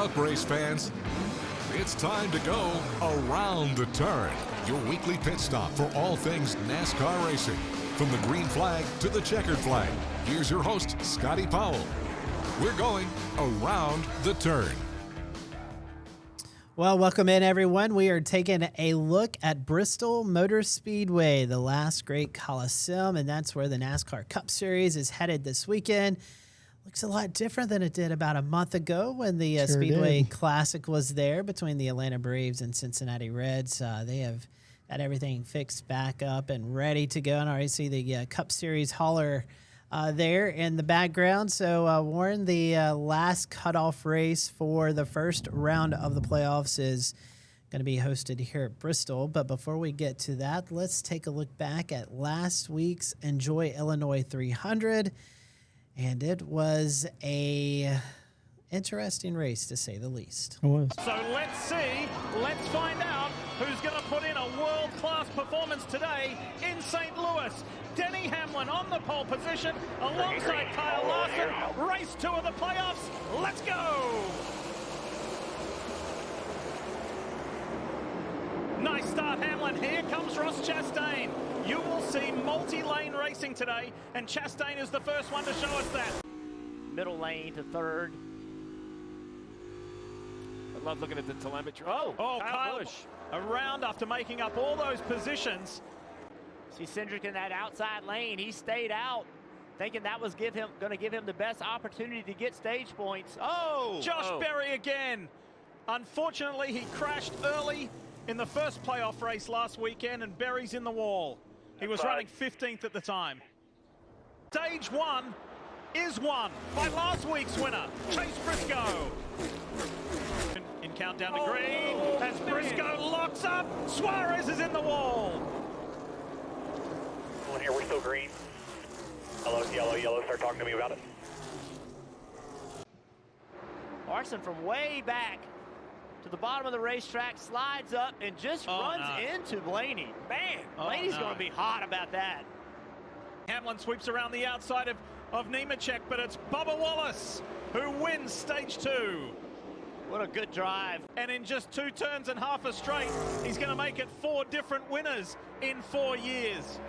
up, race fans. It's time to go around the turn. Your weekly pit stop for all things NASCAR racing. From the green flag to the checkered flag. Here's your host, Scotty Powell. We're going around the turn. Well, welcome in, everyone. We are taking a look at Bristol Motor Speedway, the last great Coliseum, and that's where the NASCAR Cup Series is headed this weekend. Looks a lot different than it did about a month ago when the Speedway Classic was there between the Atlanta Braves and Cincinnati Reds. They have got everything fixed back up and ready to go. And I already see the Cup Series hauler there in the background. So, Warren, the last cutoff race for the first round of the playoffs is going to be hosted here at Bristol. But before we get to that, let's take a look back at last week's Enjoy Illinois 300. And it was a interesting race, to say the least. It was. So let's find out who's going to put in a world-class performance today in St. Louis. Denny Hamlin on the pole position alongside Kyle Larson. Race 2 of the playoffs. Let's go! Nice start, Hamlin. Here comes Ross Chastain. You will see multi-lane racing today, and Chastain is the first one to show us that. Middle lane to third. I love looking at the telemetry. Oh, Kyle Busch around after making up all those positions. See Cindric in that outside lane. He stayed out, thinking that was going to give him the best opportunity to get stage points. Josh Berry again. Unfortunately, he crashed early in the first playoff race last weekend, and Berry's in the wall. He was running 15th at the time. Stage 1 is won by last week's winner, Chase Briscoe. In countdown to green, as Briscoe locks up, Suarez is in the wall. One here, we're still green. Yellow, start talking to me about it. Larson from way back to the bottom of the racetrack, slides up and just runs into Blaney. Man, Blaney's going to be hot about that. Hamlin sweeps around the outside of Nemechek, but it's Bubba Wallace who wins stage 2. What a good drive. And in just 2 turns and half a straight, he's going to make it 4 different winners in 4 years.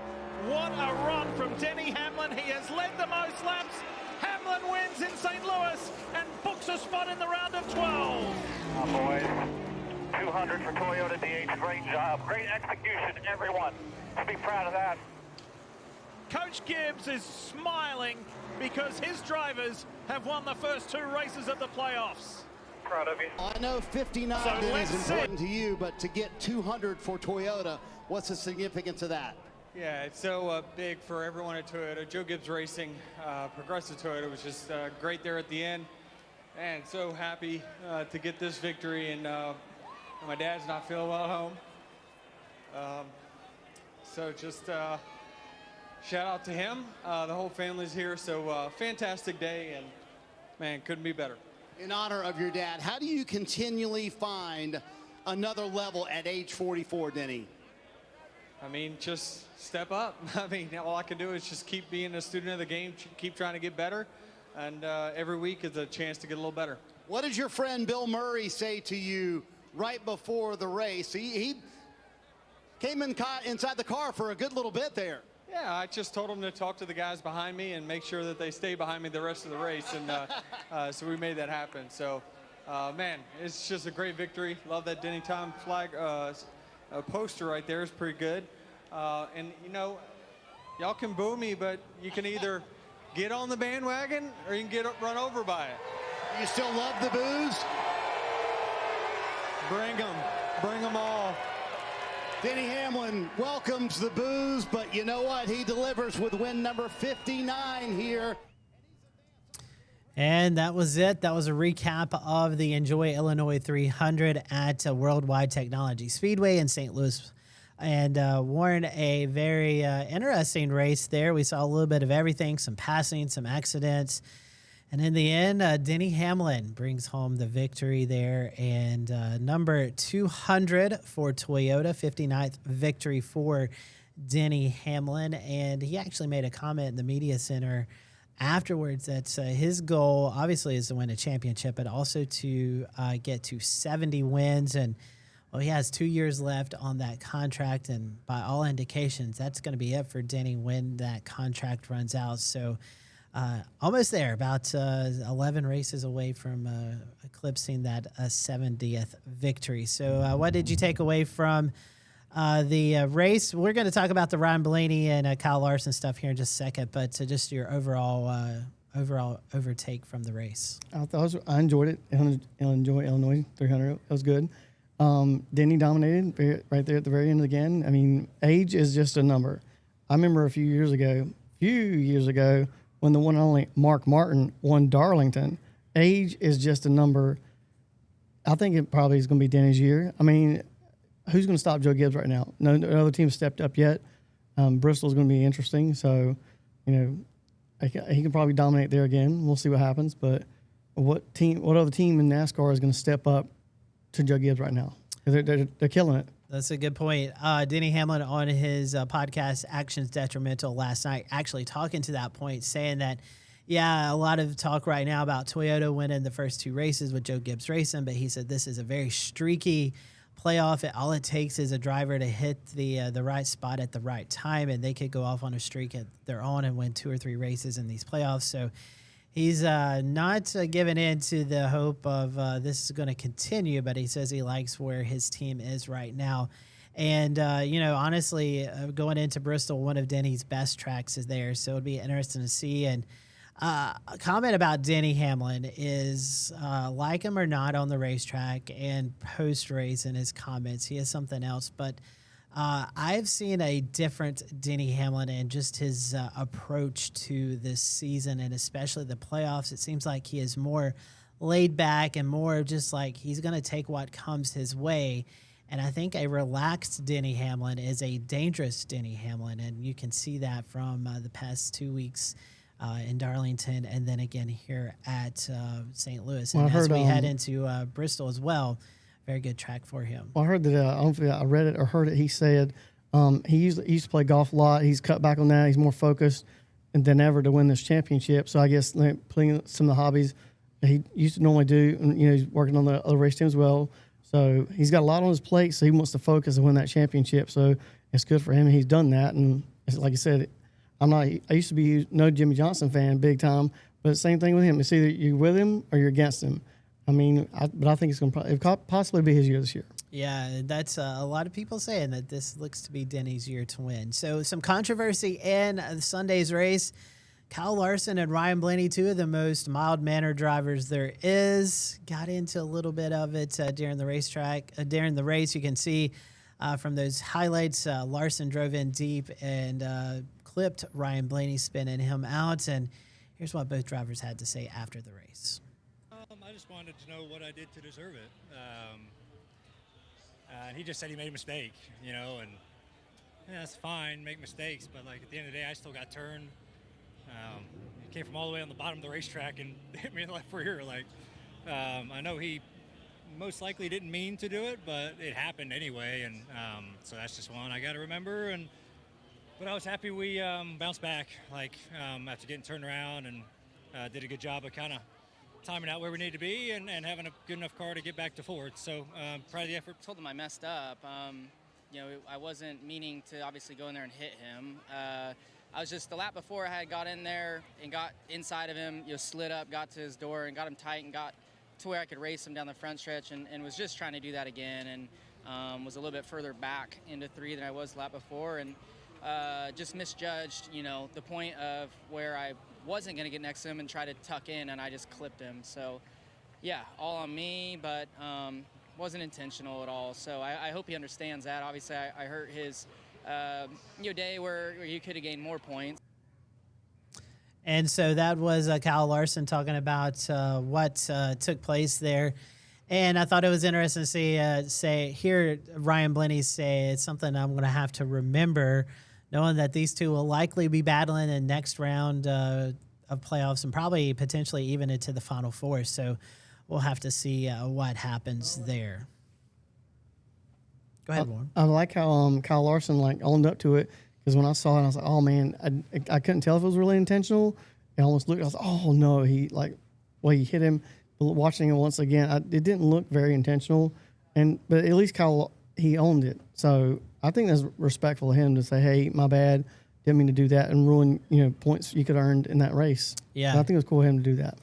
What a run from Denny Hamlin. He has led the most laps. Hamlin wins in St. Louis and books a spot in the round of 12. Oh, boys. 200 for Toyota DH. Great job. Great execution, everyone. To be proud of that. Coach Gibbs is smiling because his drivers have won the first 2 races of the playoffs. Proud of you. I know 59 is important to you, but to get 200 for Toyota, what's the significance of that? Yeah, it's so big for everyone at Toyota. Joe Gibbs Racing, Progressive Toyota was just great there at the end. And so happy to get this victory. And my dad's not feeling well at home. So just shout out to him. The whole family's here. So fantastic day, and man, couldn't be better. In honor of your dad, how do you continually find another level at age 44, Denny? I mean, just step up. I mean, all I can do is just keep being a student of the game, keep trying to get better, and every week is a chance to get a little better. What did your friend Bill Murray say to you right before the race? He came inside the car for a good little bit there. Yeah, I just told him to talk to the guys behind me and make sure that they stay behind me the rest of the race, and so we made that happen. So, man, it's just a great victory. Love that Denny Tom flag. Poster right there is pretty good. And, you know, y'all can boo me, but you can either get on the bandwagon or you can get run over by it. You still love the boos? Bring them all. Denny Hamlin welcomes the boos, but you know what? He delivers with win number 59 here. And that was it. That was a recap of the Enjoy Illinois 300 at Worldwide Technology Speedway in St. Louis. And Warren, a very interesting race there. We saw a little bit of everything, some passing, some accidents. And in the end, Denny Hamlin brings home the victory there. And number 200 for Toyota, 59th victory for Denny Hamlin. And he actually made a comment in the media center afterwards that his goal obviously is to win a championship, but also to get to 70 wins. And well, he has 2 years left on that contract, and by all indications, that's going to be it for Denny when that contract runs out. So almost there, about 11 races away from eclipsing that 70th victory. So what did you take away from the race? We're going to talk about the Ryan Blaney and Kyle Larson stuff here in just a second, but just your overall overtake from the race. I enjoyed it. Illinois 300. It was good. Denny dominated right there at the very end again. I mean, age is just a number. I remember a few years ago, when the one and only Mark Martin won Darlington. Age is just a number. I think it probably is going to be Denny's year. I mean, who's going to stop Joe Gibbs right now? No other team stepped up yet. Bristol's going to be interesting. So, he can probably dominate there again. We'll see what happens. But what other team in NASCAR is going to step up to Joe Gibbs right now? They're killing it. That's a good point. Denny Hamlin on his podcast, Actions Detrimental, last night, actually talking to that point, saying that, yeah, a lot of talk right now about Toyota winning the first 2 races with Joe Gibbs racing, but he said this is a very streaky playoff. All it takes is a driver to hit the right spot at the right time, and they could go off on a streak at their own and win 2 or 3 races in these playoffs. So he's not giving in to the hope of this is going to continue, but he says he likes where his team is right now. And, honestly, going into Bristol, one of Denny's best tracks is there, so it'll be interesting to see. And a comment about Denny Hamlin is, like him or not on the racetrack and post-race in his comments, he has something else. But I've seen a different Denny Hamlin and just his approach to this season and especially the playoffs. It seems like he is more laid back and more just like he's going to take what comes his way. And I think a relaxed Denny Hamlin is a dangerous Denny Hamlin, and you can see that from the past 2 weeks in Darlington, and then again here at St. Louis. And as we head into Bristol as well, very good track for him. Well, I heard that, I don't know if I read it or heard it, he said he used to play golf a lot. He's cut back on that. He's more focused than ever to win this championship. So I guess playing some of the hobbies he used to normally do, and he's working on the other race team as well. So he's got a lot on his plate, so he wants to focus and win that championship. So it's good for him, and he's done that. And like I said, I used to be no Jimmy Johnson fan, big time, but same thing with him. It's either you're with him or you're against him. I mean, but I think it's going to possibly be his year this year. Yeah, that's a lot of people saying that this looks to be Denny's year to win. So some controversy in Sunday's race. Kyle Larson and Ryan Blaney, 2 of the most mild-mannered drivers there is, got into a little bit of it during the racetrack. During the race, you can see from those highlights, Larson drove in deep and clipped Ryan Blaney, spinning him out. And here's what both drivers had to say after the race. I just wanted to know what I did to deserve it. He just said he made a mistake, and yeah, that's fine, make mistakes, but like at the end of the day, I still got turned. He came from all the way on the bottom of the racetrack and hit me in the left rear. I know he most likely didn't mean to do it, but it happened anyway, and so that's just one I got to remember. But I was happy we bounced back, after getting turned around, and did a good job of kind of timing out where we need to be and having a good enough car to get back to fourth. So proud of the effort. I told him I messed up. I wasn't meaning to obviously go in there and hit him. I was just, the lap before I had got in there and got inside of him, slid up, got to his door and got him tight and got to where I could race him down the front stretch, and was just trying to do that again, and was a little bit further back into 3 than I was the lap before, and just misjudged, the point of where I wasn't going to get next to him and try to tuck in, and I just clipped him. So, yeah, all on me, but wasn't intentional at all. So I hope he understands that. Obviously, I hurt his day where you could have gained more points. And so that was Kyle Larson talking about what took place there. And I thought it was interesting to hear Ryan Blaney say it's something I'm going to have to remember, knowing that these two will likely be battling in the next round of playoffs and probably potentially even into the Final Four. So we'll have to see what happens there. Go ahead, Warren. I like how Kyle Larson owned up to it, because when I saw it, I was like, oh man, I couldn't tell if it was really intentional, it almost looked. I was like, oh no, he hit him. But watching it once again, it didn't look very intentional, but at least Kyle, he owned it. So I think that's respectful of him to say, hey, my bad, didn't mean to do that and ruin points you could earn in that race. Yeah, and I think it was cool of him to do that.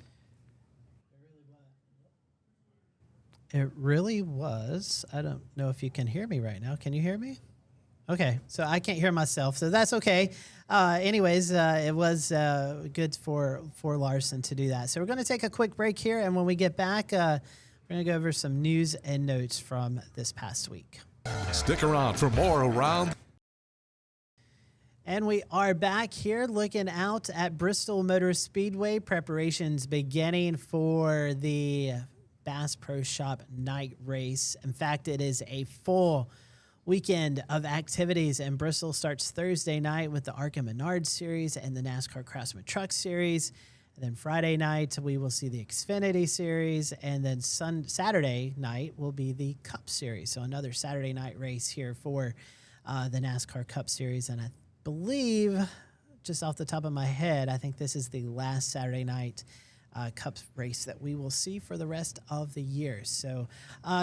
It really was. I don't know if you can hear me right now. Can you hear me? Okay, so I can't hear myself, so that's okay. Anyways, it was good for Larson to do that. So we're going to take a quick break here, and when we get back, we're going to go over some news and notes from this past week. Stick around for more Around. And we are back here looking out at Bristol Motor Speedway. Preparations beginning for the Bass Pro Shop night race. In fact, it is a full weekend of activities, and Bristol starts Thursday night with the ARCA Menard Series and the NASCAR Craftsman Truck Series. And then Friday night, we will see the Xfinity Series, and then Saturday night will be the Cup Series. So another Saturday night race here for the NASCAR Cup Series. And I believe, just off the top of my head, I think this is the last Saturday night Cup race that we will see for the rest of the year. So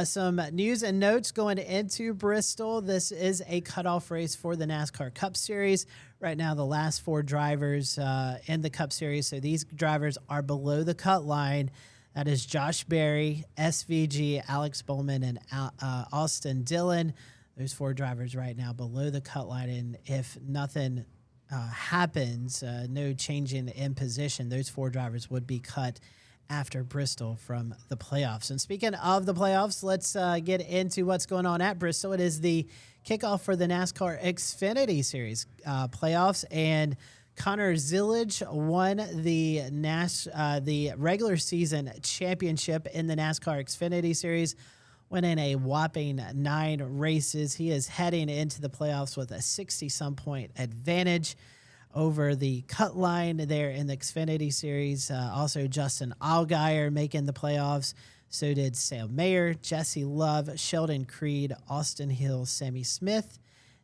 some news and notes going into Bristol. This is a cutoff race for the NASCAR Cup Series. Right now, the last 4 drivers in the Cup Series. So these drivers are below the cut line. That is Josh Berry, SVG, Alex Bowman, and Austin Dillon. Those 4 drivers right now below the cut line. And if nothing happens, no changing in position, those 4 drivers would be cut after Bristol from the playoffs. And speaking of the playoffs, let's get into what's going on at Bristol. It is the kickoff for the NASCAR Xfinity Series playoffs, and Connor Zillage won the regular season championship in the NASCAR Xfinity Series, winning a whopping 9 races. He is heading into the playoffs with a 60-some point advantage over the cut line there in the Xfinity Series. Also, Justin Allgaier making the playoffs. So did Sam Mayer, Jesse Love, Sheldon Creed, Austin Hill, Sammy Smith,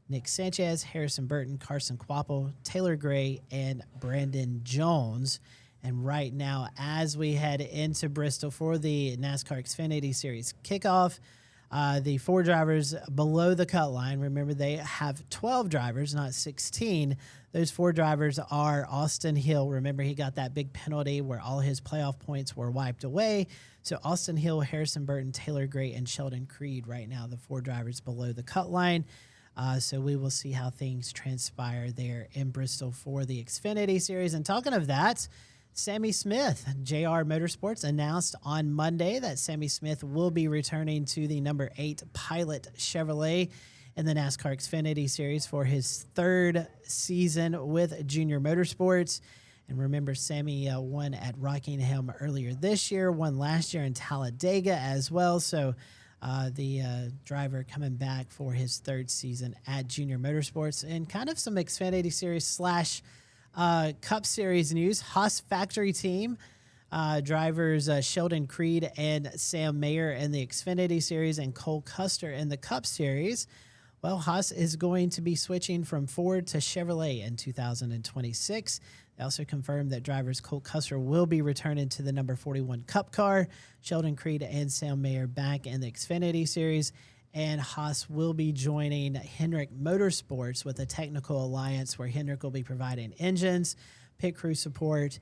Nick Sanchez, Harrison Burton, Carson Quapple, Taylor Gray, and Brandon Jones. And right now, as we head into Bristol for the NASCAR Xfinity Series kickoff, the 4 drivers below the cut line, remember they have 12 drivers, not 16. Those 4 drivers are Austin Hill. Remember, he got that big penalty where all his playoff points were wiped away. So Austin Hill, Harrison Burton, Taylor Gray, and Sheldon Creed right now, the 4 drivers below the cut line. So we will see how things transpire there in Bristol for the Xfinity Series. And talking of that, Sammy Smith, JR Motorsports, announced on Monday that Sammy Smith will be returning to the number 8 Pilot Chevrolet in the NASCAR Xfinity Series for his 3rd season with Junior Motorsports. And remember, Sammy won at Rockingham earlier this year, won last year in Talladega as well. So the driver coming back for his 3rd season at Junior Motorsports. And kind of some Xfinity Series / Cup Series news. Haas factory team drivers Sheldon Creed and Sam Mayer in the Xfinity Series and Cole Custer in the Cup Series. Well, Haas is going to be switching from Ford to Chevrolet in 2026. They also confirmed that drivers Cole Custer will be returning to the number 41 Cup car, Sheldon Creed and Sam Mayer back in the Xfinity Series, and Haas will be joining Hendrick Motorsports with a technical alliance where Hendrick will be providing engines, pit crew support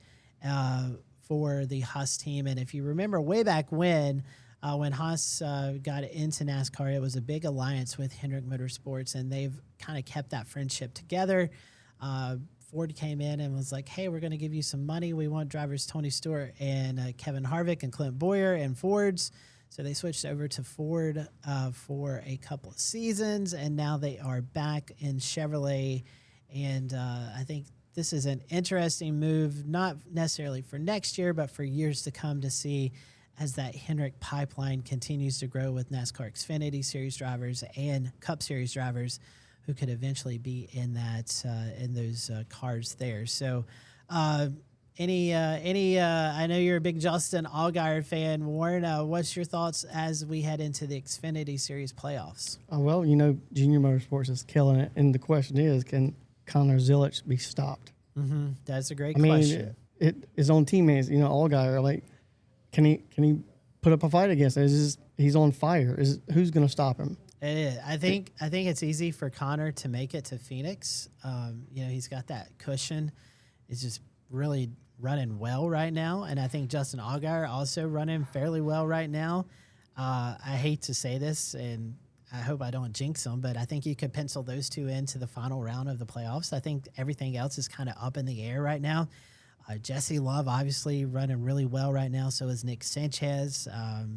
for the Haas team. And if you remember way back when Haas got into NASCAR, it was a big alliance with Hendrick Motorsports, and they've kind of kept that friendship together. Ford came in and was like, hey, we're going to give you some money. We want drivers Tony Stewart and Kevin Harvick and Clint Boyer and Fords. So they switched over to Ford for a couple of seasons, and now they are back in Chevrolet. And I think this is an interesting move, not necessarily for next year, but for years to come, to see as that Hendrick pipeline continues to grow with NASCAR Xfinity Series drivers and Cup Series drivers who could eventually be in that in those cars there. So I know you're a big Justin Allgaier fan. Warren, what's your thoughts as we head into the Xfinity Series playoffs? Well, Junior Motorsports is killing it, and the question is, can Connor Zillage be stopped? Mm-hmm. That's a great question. his own teammates, all guy are like, can he put up a fight against it? He's on fire. Who's going to stop him? It is. I think it's easy for Connor to make it to Phoenix. He's got that cushion. It's just really running well right now, and I think Justin Allgaier also running fairly well right now. I hate to say this, and I hope I don't jinx them, but I think you could pencil those two into the final round of the playoffs. I think everything else is kind of up in the air right now. Jesse Love obviously running really well right now. So is Nick Sanchez,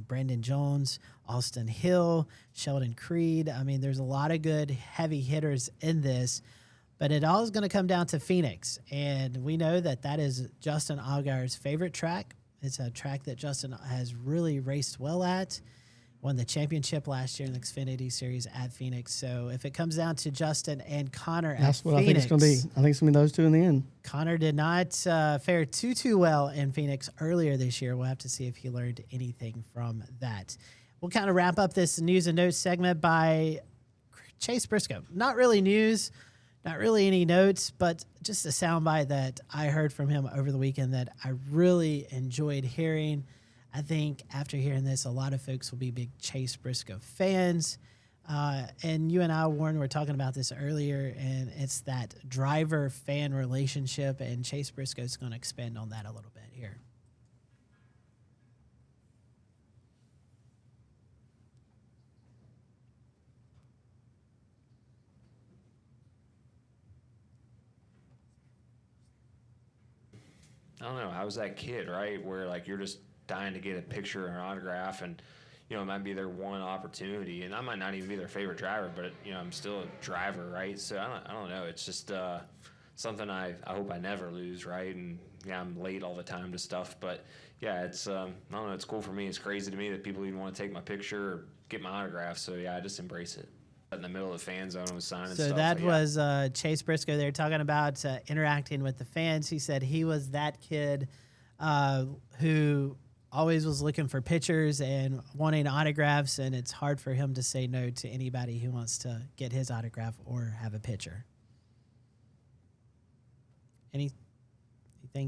Brandon Jones, Austin Hill, Sheldon Creed. I mean, there's a lot of good heavy hitters in this, but it all is going to come down to Phoenix. And we know that is Justin Allgaier's favorite track. It's a track that Justin has really raced well at. Won the championship last year in the Xfinity Series at Phoenix. So if it comes down to Justin and Connor That's at what Phoenix, I think it's going to be. I think it's going to be those two in the end. Connor did not fare too well in Phoenix earlier this year. We'll have to see if he learned anything from that. We'll kind of wrap up this news and notes segment by Chase Briscoe. Not really news, not really any notes, but just a soundbite that I heard from him over the weekend that I really enjoyed hearing. I think after hearing this, a lot of folks will be big Chase Briscoe fans. And you and I, Warren, were talking about this earlier, and it's that driver-fan relationship, and Chase Briscoe is going to expand on that a little bit here. I don't know. I was that kid, right, where, like, you're just dying to get a picture or an autograph, and it might be their one opportunity, and I might not even be their favorite driver, but I'm still a driver, right? So I don't know. It's just something I hope I never lose, right? And yeah, I'm late all the time to stuff, but yeah, it's I don't know. It's cool for me. It's crazy to me that people even want to take my picture or get my autograph. So yeah, I just embrace it. In the middle of the fan zone with signing stuff. So that was Chase Briscoe. They were talking about interacting with the fans. He said he was that kid who always was looking for pictures and wanting autographs, and it's hard for him to say no to anybody who wants to get his autograph or have a picture. Anything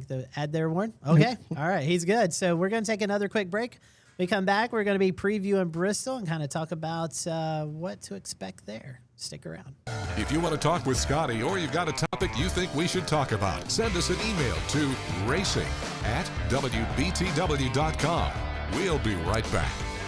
to add there, Warren? Okay. All right. He's good. So we're going to take another quick break. When we come back, we're going to be previewing Bristol and kind of talk about what to expect there. Stick around. If you want to talk with Scotty or you've got a topic you think we should talk about, send us an email to racing@wbtw.com. We'll be right back.